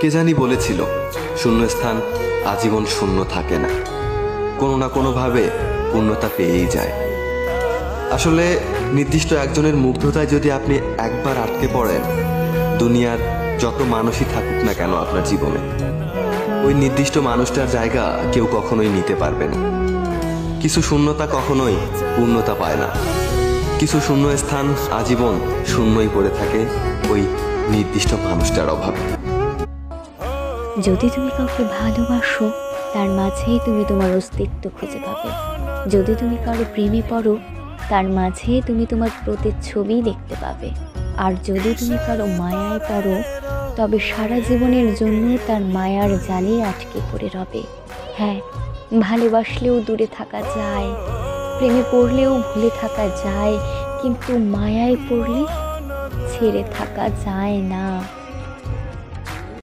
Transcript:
কে জানি বলেছিল শূন্যস্থান আজীবন শূন্য থাকে না, কোনো না কোনোভাবে পূর্ণতা পেয়েই যায়। আসলে নির্দিষ্ট একজনের মুগ্ধতায় যদি আপনি একবার আটকে পড়েন, দুনিয়ার যত মানুষই থাকুক না কেন আপনার জীবনে, ওই নির্দিষ্ট মানুষটার জায়গা কেউ কখনোই নিতে পারবে না। কিছু শূন্যতা কখনোই পূর্ণতা পায় না, কিছু শূন্য স্থান আজীবন শূন্যই পড়ে থাকে ওই নির্দিষ্ট মানুষটার অভাবে। যদি তুমি কাউকে ভালোবাসো, তার মাঝেই তুমি তোমার অস্তিত্ব খুঁজে পাবে। যদি তুমি কারো প্রেমে পড়ো, তার মাঝেই তুমি তোমার প্রতিচ্ছবি দেখতে পাবে। আর যদি তুমি কারো মায়ায় পড়ো, তবে সারা জীবনের জন্য তার মায়ার জালে আটকে পড়ে রবে। হ্যাঁ, ভালোবাসলেও দূরে থাকা যায়, প্রেমে পড়লেও ভুলে থাকা যায়, কিন্তু মায়ায় পড়লে ছেড়ে থাকা যায় না।